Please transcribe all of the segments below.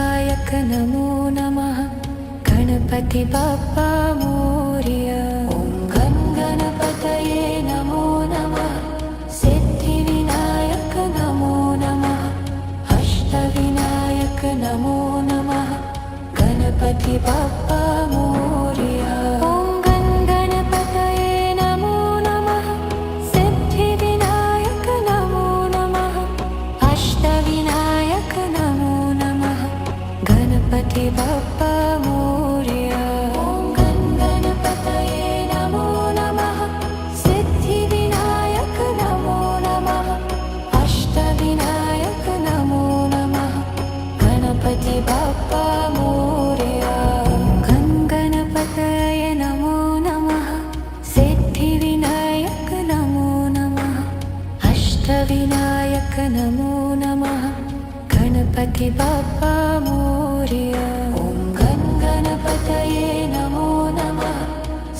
सिद्धिविनायक नमो नमः। गणपति बाप्पा मोरया। ॐ गं गणपतये नमो नमः। सिद्धिविनायक नमो नमः। अष्टविनायक नमो नमः। गणपति बाप्पा मोरया। ॐ गं गणपतये नमो नमः। सिद्धिविनायक नमो नमः। अष्टविनायक नमो नमः। गणपति बाप्पा मोरया। ॐ गं गणपतये नमो नमः। सिद्धिविनायक नमो नमः। अष्टविनायक नमो नमः। गणपति बाप्पा मोरया। ॐ गं गणपतये नमो नमः। सिद्धिविनायक नमो नमः। अष्टविनायक नमो नमः। गणपति बाप्पा मोरया। ॐ गं गणपतये नमो नमः।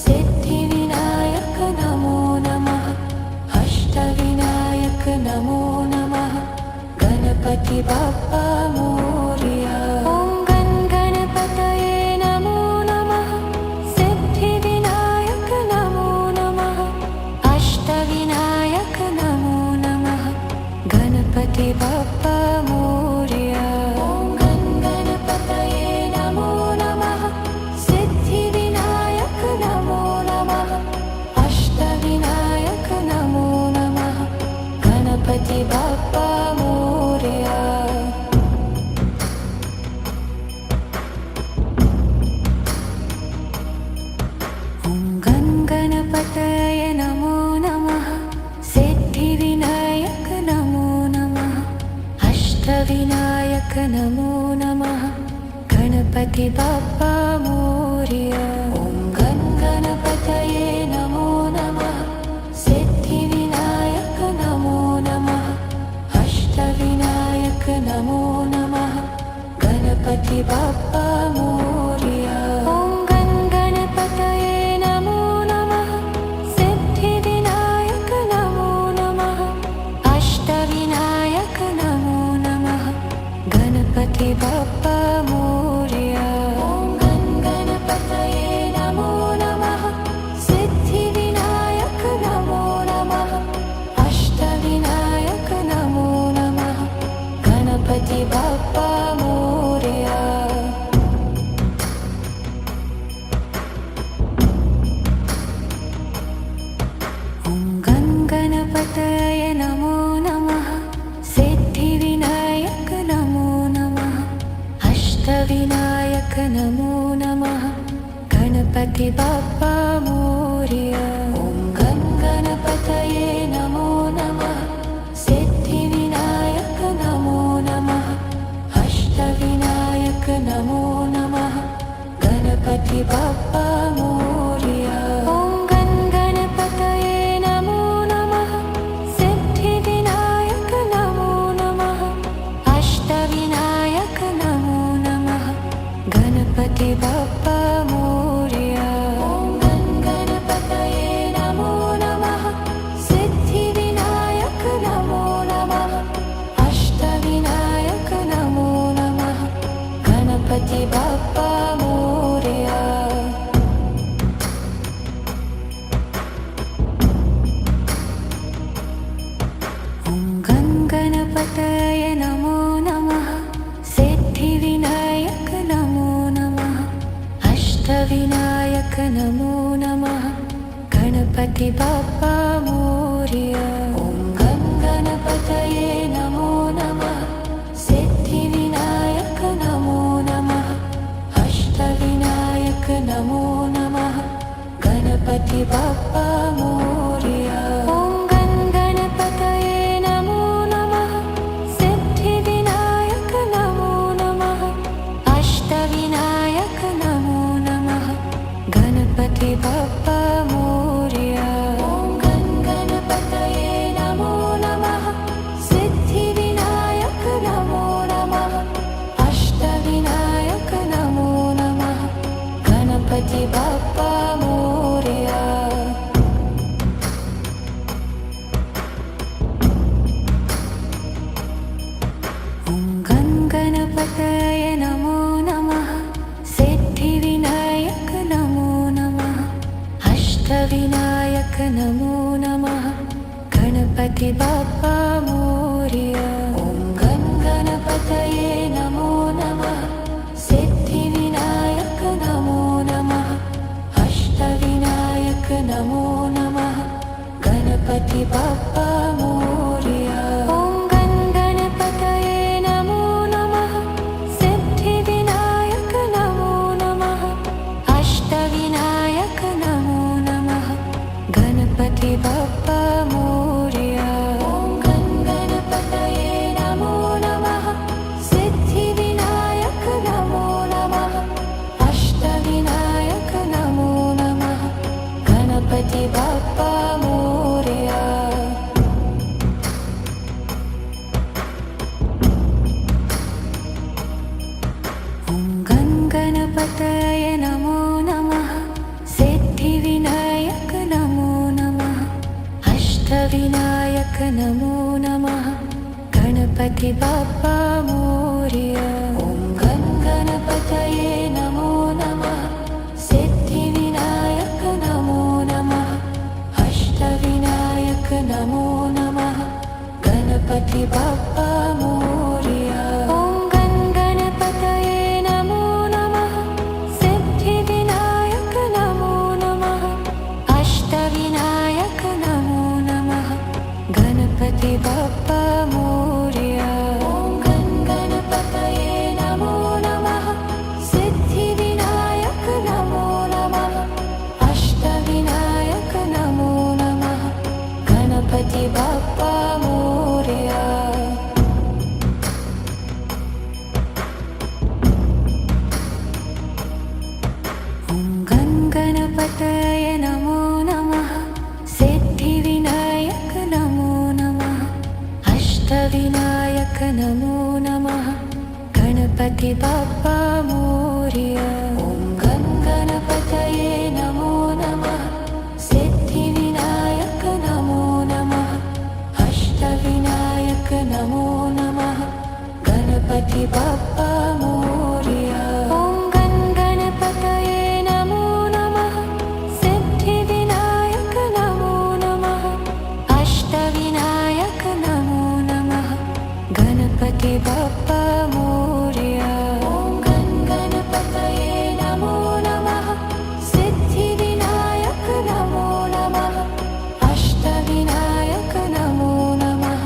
सिद्धिविनायक नमो नमः। अष्टविनायक नमो नमः। गणपति बाप्पा मोरया। ॐ गं गणपतये नमो नमः। सिद्धिविनायक नमो नमः। अष्टविनायक नमो नमः। गणपति बाप्पा मोरया। ॐ गं गणपतये नमो नमः। सिद्धिविनायक नमो नमः। अष्टविनायक नमो नमः। गणपति बाप्पा मोरया। ॐ गं गणपतये नमो नमः। सिद्धिविनायक नमो नमः। अष्टविनायक नमो नमः। गणपति बाप्पा मोरया। ॐ गं गणपतये नमो नमः। सिद्धिविनायक नमो नमः। अष्टविनायक नमो नमः। गणपति बाप्पा मोरया। ॐ गं गणपतये नमो नमः। सिद्धिविनायक नमो नमः। अष्टविनायक नमो नमः। गणपति बाप्पा मोरया। ॐ गं गणपतये नमो नमः। सिद्धिविनायक नमो नमः। अष्टविनायक नमो नमः। गणपति बाप्पा मोरया। ॐ गं गणपतये नमो नमः। सिद्धिविनायक नमो नमः। अष्टविनायक नमो नमः। गणपति बाप्पा मोरया। ॐ गं गणपतये नमो नमः। सिद्धिविनायक नमो नमः। अष्टविनायक नमो नमः। गणपति बाप्पा मोरया। ॐ गं गणपतये नमो नमः। सिद्धिविनायक नमो नमः। अष्टविनायक नमो नमः। गणपति बाप्पा मोरया। ॐ गं गणपतये नमो नमः। सिद्धिविनायक नमो नमः। अष्टविनायक नमो नमः। गणपति बाप्पा मोरया। ॐ गं गणपतये नमो नमः। सिद्धिविनायक नमो नमः। अष्टविनायक नमो नमः। गणपति बाप्पा मोरया। ॐ गं गणपतये नमो नमः। सिद्धिविनायक नमो नमः। अष्टविनायक नमो नमः। गणपति बाप्पा मोरया। ॐ गं गणपतये नमो नमः। सिद्धिविनायक नमो नमः। अष्टविनायक नमो नमः। गणपति बाप्पा मोरया। ॐ गं गणपतये नमो नमः। सिद्धिविनायक नमो नमः। अष्टविनायक नमो नमः। गणपति बाप्पा मोरया। गणपति बाप्पा मोरया। ॐ गं गणपतये नमो नमः। सिद्धिविनायक नमो नमः। अष्टविनायक नमो नमः। गणपति बाप्पा मोरया। ॐ गं गणपतये नमो नमः। सिद्धिविनायक नमो नमः। अष्टविनायक नमो नमः। गणपति बाप्पा मोरया। ॐ गं गणपतये नमो नमः। सिद्धिविनायक नमो नमः। अष्टविनायक नमो नमः। गणपति बाप्पा मोरया। ॐ गं गणपतये नमो नमः। सिद्धिविनायक नमो नमः। अष्टविनायक नमो नमः। गणपति बाप्पा मोरया। ॐ गं गणपतये नमो नमः। सिद्धिविनायक नमो नमः। अष्टविनायक नमो नमः। गणपति बाप्पा मोरया। ॐ गं गणपतये नमो नमः। सिद्धिविनायक नमो नमः। अष्टविनायक नमो नमः। गणपति बाप्पा मोरया। ॐ गं गणपतये नमो नमः। सिद्धिविनायक नमो नमः। अष्टविनायक नमो नमः। गणपति बाप्पा मोरया। ॐ गं गणपतये नमो नमः। सिद्धिविनायक नमो नमः। अष्टविनायक नमो नमः। गणपति बाप्पा मोरया। ॐ गं गणपतये नमो नमः। सिद्धिविनायक नमो नमः। अष्टविनायक नमो नमः। गणपति बाप्पा मोरया। ॐ गं गणपतये नमो नमः। सिद्धिविनायक नमो नमः। अष्टविनायक नमो नमः। गणपति बाप्पा मोरया। ॐ गं गणपतये नमो नमः। सिद्धिविनायक नमो नमः। अष्टविनायक नमो नमः।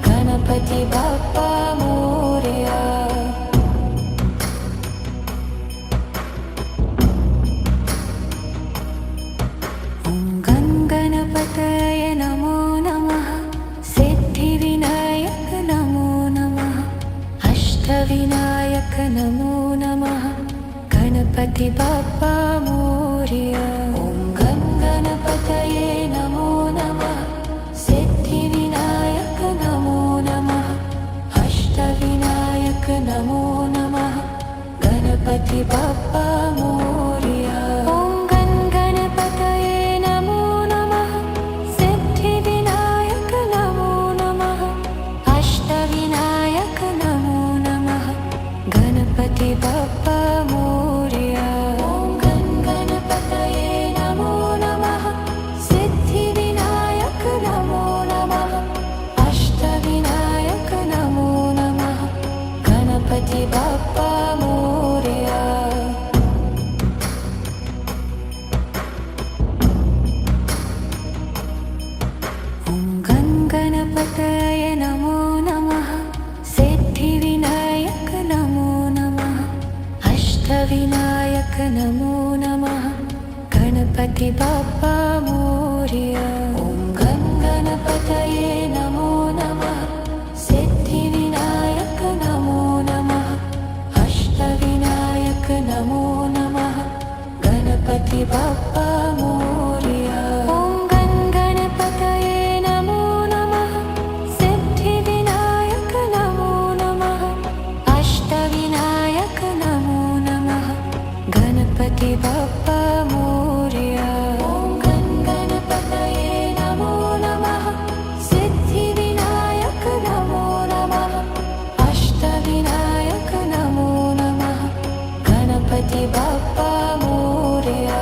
गणपति बाप्पा मोरया। ॐ गं गणपतये नमो नमः। सिद्धिविनायक नमो नमः। अष्टविनायक नमो नमः। गणपति बाप्पा मोरया। ॐ गं गणपतये नमो नमः। सिद्धिविनायक नमो नमः। अष्टविनायक नमो नमः। गणपति बाप्पा मोरया। ॐ गं गणपतये नमो नमः। सिद्धिविनायक नमो नमः। अष्टविनायक नमो नमः। गणपति बाप्पा मोरया। ॐ गं गणपतये नमो नमः। सिद्धिविनायक नमो नमः। अष्टविनायक नमो नमः। गणपति बाप्पा मोरया। ॐ गं गणपतये नमो नमः। सिद्धिविनायक नमो नमः। अष्टविनायक नमो नमः। गणपति बाप्पा मोरया। ॐ गं गणपतये नमो नमः। सिद्धिविनायक नमो नमः। अष्टविनायक नमो नमः। गणपति बाप्पा मोरया। ॐ गं गणपतये नमो नमः। सिद्धिविनायक नमो नमः। अष्टविनायक नमो नमः। गणपति बाप्पा मोरया। ॐ गं गणपतये नमो नमः। सिद्धिविनायक नमो नमः। अष्टविनायक नमो नमः। गणपति बाप्पा मोरया।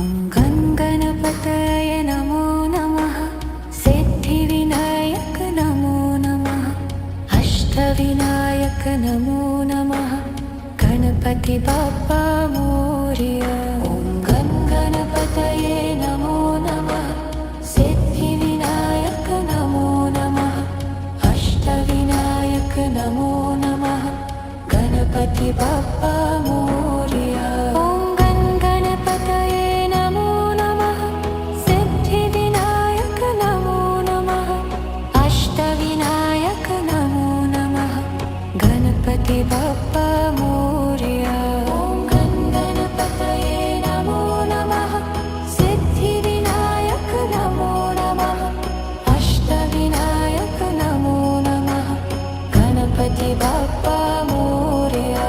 ॐ गणपतये नमो नमः सिद्धिविनायक नमो नमः अष्टविनायक नमो नमः गणपति बाप्पा मोरया ॐ गणपतये नमो नमः सिद्धिविनायक नमो नमः अष्टविनायक नमो नमः गणपति बाप्पा मोरया ॐ गणपतये नमो नमः सिद्धिविनायक नमो नमः अष्टविनायक नमो नमः गणपति बाप्पा मोरया ॐ गणपतये नमो नमः सिद्धिविनायक नमो नमः अष्टविनायक नमो नमः गणपति बाप्पा मोरया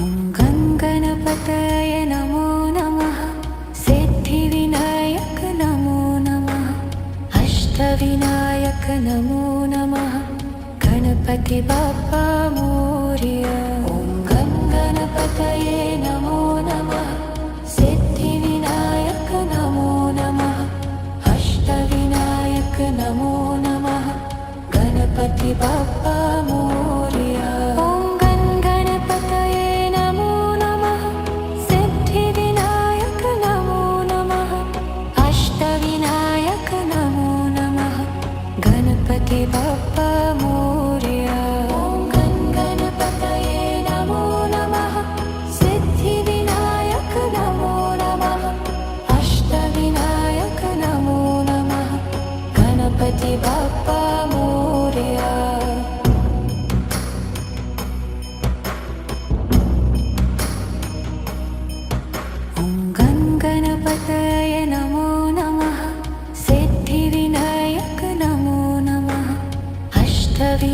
ॐ गणपतये नमो नमः सिद्धिविनायक नमो नमः अष्टविनायक नमो नमः गणपति बाप्पा मोरया ॐ गणपतये नमो नमः सिद्धिविनायक नमो नमः अष्टविनायक नमो नमः गणपति बाप्पा मोरया ॐ गणपतये नमो नमः सिद्धिविनायक नमो नमः अष्टविनायक नमो नमः गणपति बाप्पा मोरया ॐ गणपतये नमो नमः सिद्धिविनायक नमो नमः अष्टविनायक नमो नमः गणपति बाप्पा मोरया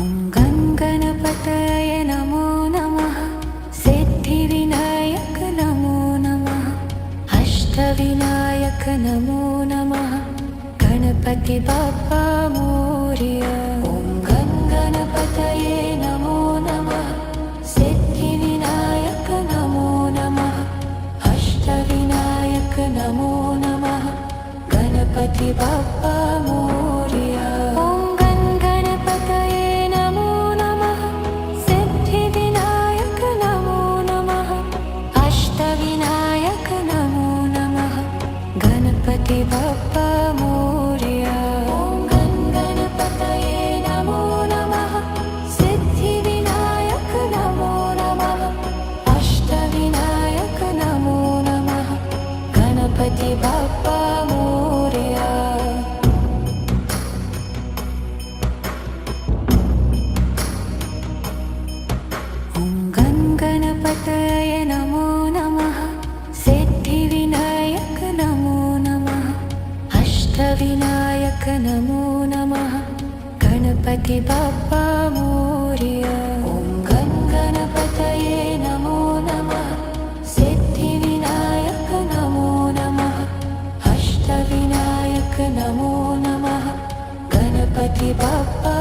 ॐ गणपतये नमो नमः सिद्धिविनायक नमो नमः अष्टविनायक नमो नमः गणपति बाप्पा मोरया ॐ गणपतये नमो नमः सिद्धिविनायक नमो नमः अष्टविनायक नमो नमः गणपति बाप्पा मोरया ॐ गणपतये नमो नमः सिद्धिविनायक नमो नमः अष्टविनायक नमो नमः गणपति बाप्पा मोरया ॐ गणपतये नमो नमः सिद्धिविनायक नमो नमः अष्टविनायक नमो नमः गणपति बाप्पा मोरया गणपतये नमो नमः सिद्धिविनायक नमो नमः अष्टविनायक नमो नमः गणपति बाप्पा मोरया ॐ गणपतये नमो नमः सिद्धिविनायक नमो नमः अष्टविनायक नमो नमः गणपति बाप्पा